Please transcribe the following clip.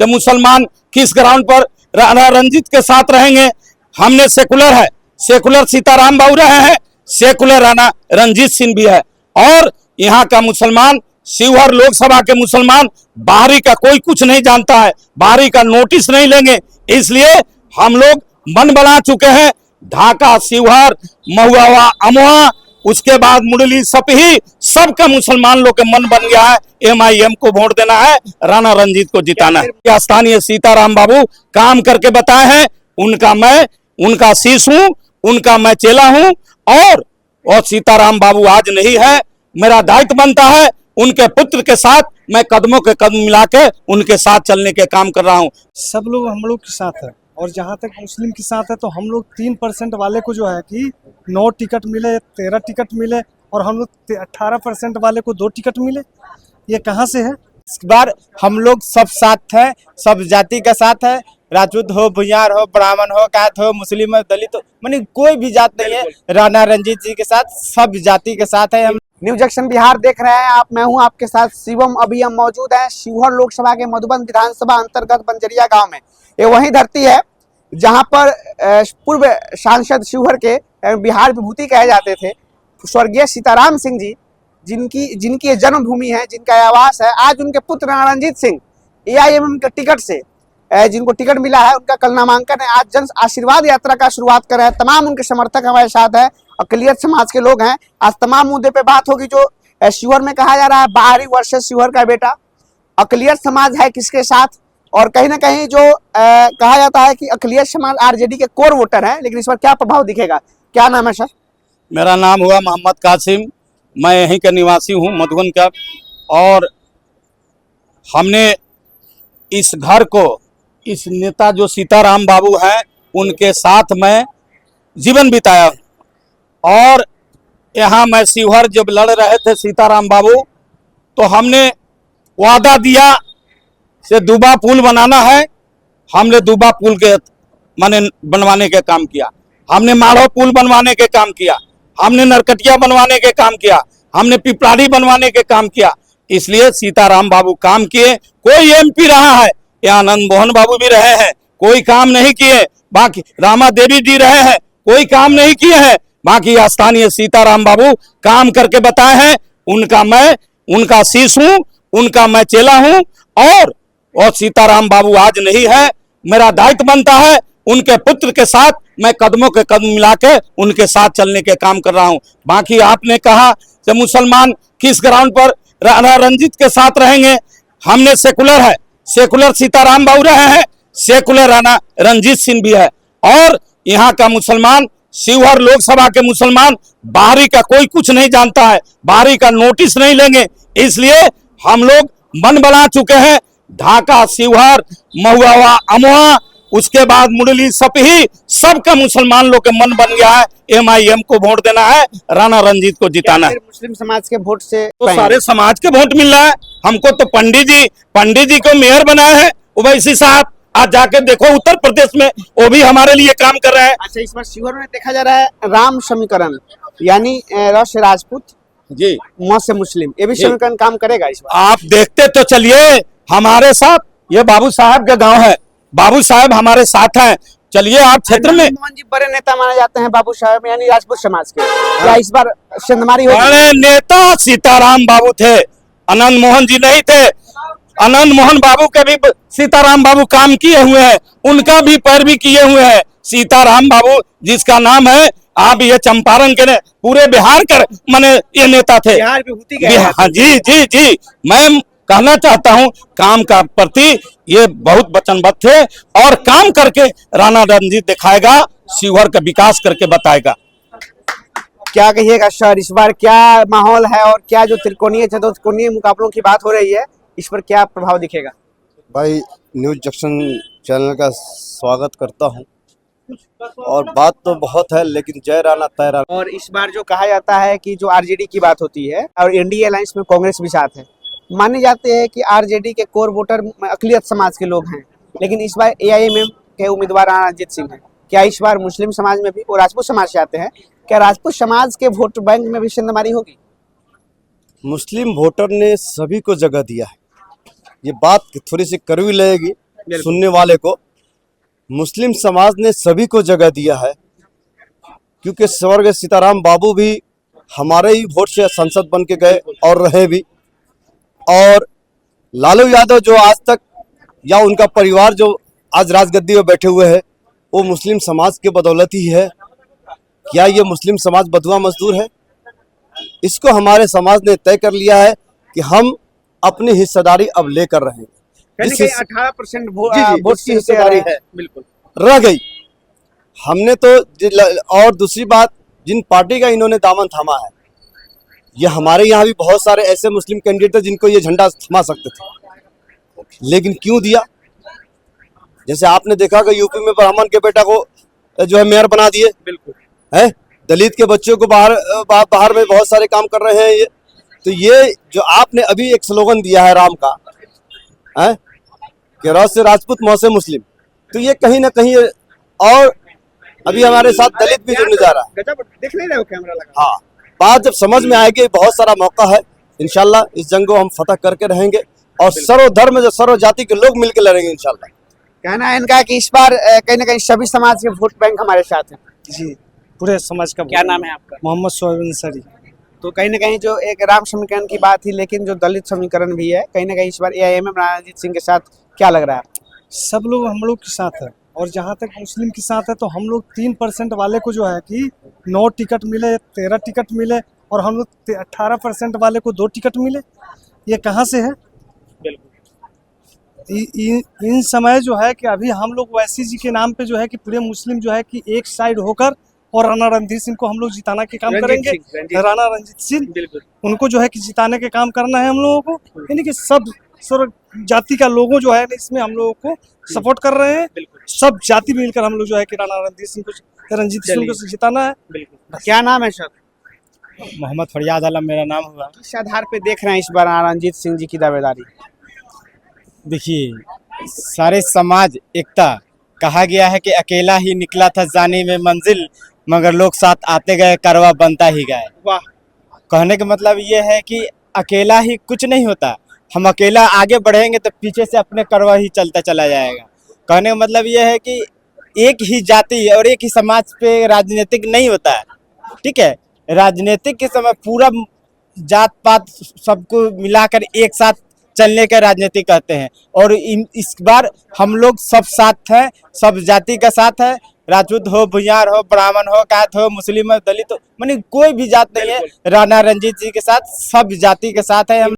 कि मुसलमान किस ग्राउंड पर राणा रंजीत के साथ रहेंगे। हमने सेकुलर है, सेकुलर सीताराम बाबू रहे हैं, सेकुलर राणा रंजीत सिंह भी है। और यहाँ का मुसलमान, शिवहर लोकसभा के मुसलमान बाहरी का कोई कुछ नहीं जानता है, बाहरी का नोटिस नहीं लेंगे। इसलिए हम लोग मन बना चुके हैं, ढाका, शिवहर, महुआ, अमोहा, उसके बाद मुरली, सपही, सबका मुसलमान लोग के मन बन गया है MIM को वोट देना है, राणा रंजीत को जिताना है। स्थानीय सीताराम बाबू काम करके बताए हैं, उनका शीश हूं, उनका मैं चेला हूं। और सीताराम बाबू आज नहीं है, मेरा दायित्व बनता है उनके पुत्र के साथ मैं कदमों के कदम मिला के उनके साथ चलने के काम कर रहा हूं। सब लोग हम लोग के साथ है, और जहां तक मुस्लिम के साथ है तो हम लोग 3% वाले को जो है कि 9 टिकट मिले, 13 टिकट मिले, और हम लोग 18% वाले को 2 टिकट मिले। ये कहां से है? इस बार हम लोग सब साथ है, सब जाति का साथ है, राजपूत हो, भुइयार हो, ब्राह्मण हो, कायत हो, मुस्लिम हो, दलित हो, मानी कोई भी जात नहीं है, राणा रंजीत जी के साथ सब जाति के साथ है। हम न्यूज जंक्शन बिहार देख रहे हैं आप, मैं हूं आपके साथ शिवम। अभी हम मौजूद हैं शिवहर लोकसभा के मधुबन विधानसभा अंतर्गत बंजरिया गांव में। ये वही धरती है जहां पर पूर्व सांसद शिवहर के बिहार विभूति कहे जाते थे स्वर्गीय सीताराम सिंह जी, जिनकी ये जन्मभूमि है, जिनका आवास है। आज उनके पुत्र राणा रंजीत सिंह AIMM के टिकट से जिनको टिकट मिला है, उनका कल नामांकन है। आज जन आशीर्वाद यात्रा का शुरुआत कर रहे हैं। तमाम उनके समर्थक हमारे साथ हैं, अकलियत समाज के लोग हैं। आज तमाम मुद्दे पे बात होगी। जो शिवहर में कहा जा रहा है बाहरी वर्सेस शिवहर का बेटा, अकलियत समाज है किसके साथ, और कहीं ना कहीं जो कहा जाता है कि अकलियत समाज RJD के कोर वोटर है, लेकिन इस पर क्या प्रभाव दिखेगा? क्या नाम है सर? मेरा नाम हुआ मोहम्मद कासिम, मैं यहीं का निवासी हूं, मधुबन का। और हमने इस घर को, इस नेता जो सीताराम बाबू हैं, उनके साथ मैं जीवन बिताया। और यहाँ मैं शिवहर जब लड़ रहे थे सीताराम बाबू, तो हमने वादा दिया से दुबा पुल बनाना है। हमने दुबा पुल के माने बनवाने के काम किया, हमने माढ़ो पुल बनवाने के काम किया, हमने नरकटिया बनवाने के काम किया, हमने पिपराड़ी बनवाने के काम किया। इसलिए सीताराम बाबू काम किए। कोई MP रहा है, या आनंद मोहन बाबू भी रहे हैं, कोई काम नहीं किए। बाकी रामा देवी जी रहे हैं, कोई काम नहीं किए हैं। बाकी स्थानीय सीताराम बाबू काम करके बताए हैं, उनका शीश हूं, उनका मैं चेला हूं। और सीताराम बाबू आज नहीं है, मेरा दायित्व बनता है उनके पुत्र के साथ मैं कदमों के कदम मिला के उनके साथ चलने के काम कर रहा हूं। बाकी आपने कहा कि मुसलमान किस ग्राउंड पर राणा रंजीत के साथ रहेंगे। हमने सेकुलर है, सेकुलर सीताराम बाबू रहे हैं, सेकुलर राणा रंजीत सिंह भी है। और यहाँ का मुसलमान, शिवहर लोकसभा के मुसलमान बाहरी का कोई कुछ नहीं जानता है, बाहरी का नोटिस नहीं लेंगे। इसलिए हम लोग मन बना चुके हैं, ढाका, शिवहर, महुआ, अमोहा, उसके बाद मुरली, सपही, सबका मुसलमान लोग के मन बन गया है MIM को वोट देना है, राणा रंजीत को जिताना है। मुस्लिम समाज के वोट से तो सारे समाज के वोट मिल रहा है हमको। तो पंडित जी को मेयर बनाए हैं ओवैसी साहब। आज जाके देखो उत्तर प्रदेश में, वो भी हमारे लिए काम कर रहे हैं। अच्छा, इस बार शिवहर में देखा जा रहा है राम समीकरण, यानी र से राजपूत, जी, म से मुस्लिम, ये भी समीकरण काम करेगा इस बार? आप देखते तो चलिए हमारे साथ। ये बाबू साहब का गांव है, बाबू साहब हमारे साथ हैं। चलिए आप क्षेत्र में, मोहन जी बड़े नेता माने जाते हैं बाबू साहब, यानी राजपूत समाज के। क्या इस बार सेंधमारी होगी? बड़े नेता सीताराम बाबू थे, आनंद मोहन जी नहीं थे। आनंद मोहन बाबू के भी सीताराम बाबू काम किए हुए हैं, उनका भी पैरवी किए हुए हैं। सीताराम बाबू जिसका नाम है, आप ये चंपारण के पूरे बिहार के माने ये नेता थे, बिहार विभूति के। हाँ जी जी जी। मैं कहना चाहता हूं, काम का प्रति ये बहुत वचनबद्ध थे, और काम करके राणा रंजीत दिखाएगा, शिवहर का विकास करके बताएगा। क्या कहिएगा सर, इस बार क्या माहौल है, और क्या जो त्रिकोणीय चतुर्कोणीय मुकाबलों की बात हो रही है, इस पर क्या प्रभाव दिखेगा? भाई न्यूज जंक्शन चैनल का स्वागत करता हूं, और बात तो बहुत है लेकिन जय राणा तय राणा। और इस बार जो कहा जाता है कि जो RJD की बात होती है, और NDA अलायंस में कांग्रेस भी साथ है, माने जाते हैं कि RJD के कोर वोटर अकलियत समाज के लोग हैं, लेकिन इस बार AIMM के उम्मीदवार राणा रंजीत सिंह हैं। क्या इस बार मुस्लिम समाज में भी, और राजपूत समाज से आते हैं, क्या राजपूत समाज के वोट बैंक में भी सेंधमारी होगी? मुस्लिम वोटर ने सभी को जगह दिया है। ये बात थोड़ी सी कड़वी लगेगी, सुनने वाले को, मुस्लिम समाज ने सभी को जगह दिया है, क्योंकि स्वर्गीय सीताराम बाबू भी हमारे ही वोट से संसद बन के गए और रहे भी, और लालू यादव जो आज तक या उनका परिवार जो आज राजगद्दी में बैठे हुए हैं, वो मुस्लिम समाज के बदौलत ही है। क्या ये मुस्लिम समाज बदुआ मजदूर है? इसको हमारे समाज ने तय कर लिया है कि हम अपनी हिस्सेदारी अब लेकर रहे हैं। कहीं जिस 18% वोट की हिस्सेदारी है। बिल्कुल रह गई। हमने तो और दूसरी बात, जिन पार्टी का इन्होंने दामन थामा है, ये हमारे यहाँ भी बहुत सारे ऐसे मुस्लिम कैंडिडेट थे जिनको ये झंडा थमा सकते थे, लेकिन क्यों दिया? जैसे आपने देखा कि यूपी में ब्राह्मण के बेटा को जो है मेयर बना दिए, बिल्कुल है दलित के बच्चों को बाहर में बहुत सारे काम कर रहे हैं ये। तो ये जो आपने अभी एक स्लोगन दिया है राम का, है कि रौ से राजपूत मौ से मुस्लिम, तो ये कहीं ना कहीं, और अभी हमारे साथ दलित भी जुड़ने जा रहा है। गजब, देख नहीं रहे हो कैमरा लगा? हाँ, बात जब समझ में आएगी, बहुत सारा मौका है, इंशाल्लाह इस जंग को हम फतह करके रहेंगे और सर्वधर्म जो सर्व जाति के लोग मिलकर लड़ेंगे इंशाल्लाह। कहना है इनका कि इस बार कहीं ना कहीं सभी समाज के वोट बैंक हमारे साथ है। जी, पूरे समाज का। क्या नाम है आपका? मोहम्मद शोएब अंसारी। तो कहीं ना कहीं जो एक राम समीकरण की बात थी, लेकिन जो दलित समीकरण भी है, कहीं ना कहीं इस बार एआईएमएम रणजीत सिंह के साथ क्या लग रहा है? सब लोग हम लोग के साथ है, और जहाँ तक मुस्लिम के साथ है तो हम लोग 3% वाले को जो है कि 9 टिकट मिले, 13 टिकट मिले, और हम लोग 18% वाले को 2 टिकट मिले। ये कहाँ से है? इन समय जो है कि अभी हम लोग वैसी जी के नाम पे जो है कि पूरे मुस्लिम जो है कि एक साइड होकर और राणा रणधीर सिंह को हम लोग जिताने के काम करेंगे। राणा रणजीत सिंह, उनको जो है कि जिताने के काम करना है हम लोगों को। यानी कि सब जाति का लोगों जो है इसमें हम लोगों को सपोर्ट कर रहे हैं। सब जाति मिलकर हम लोग जो है कि राणा रणधीर सिंह को, रंजीत सिंह को जिताना है। क्या नाम है सर? मोहम्मद फरियाद आलम मेरा नाम हुआ। किस आधार पे देख रहे हैं इस बार रणजीत सिंह जी की दावेदारी? देखिए, सारे समाज एकता, कहा गया है कि अकेला ही निकला था जाने में मंजिल, मगर लोग साथ आते गए, कारवा बनता ही गए। वाह। कहने का मतलब ये है कि अकेला ही कुछ नहीं होता, हम अकेला आगे बढ़ेंगे तो पीछे से अपने कारवा ही चलता चला जाएगा। कहने का मतलब ये है कि एक ही जाति और एक ही समाज पे राजनीतिक नहीं होता है, ठीक है। राजनीतिक के समय पूरा जात पात सबको मिलाकर एक साथ चलने का राजनीति कहते हैं, और इस बार हम लोग सब साथ हैं, सब जाति का साथ है। राजपूत हो, भुइयार हो, ब्राह्मण हो, कायत हो, मुस्लिम हो, दलित हो, माने कोई भी जात नहीं है, राणा रणजीत जी के साथ सब जाति के साथ है हम।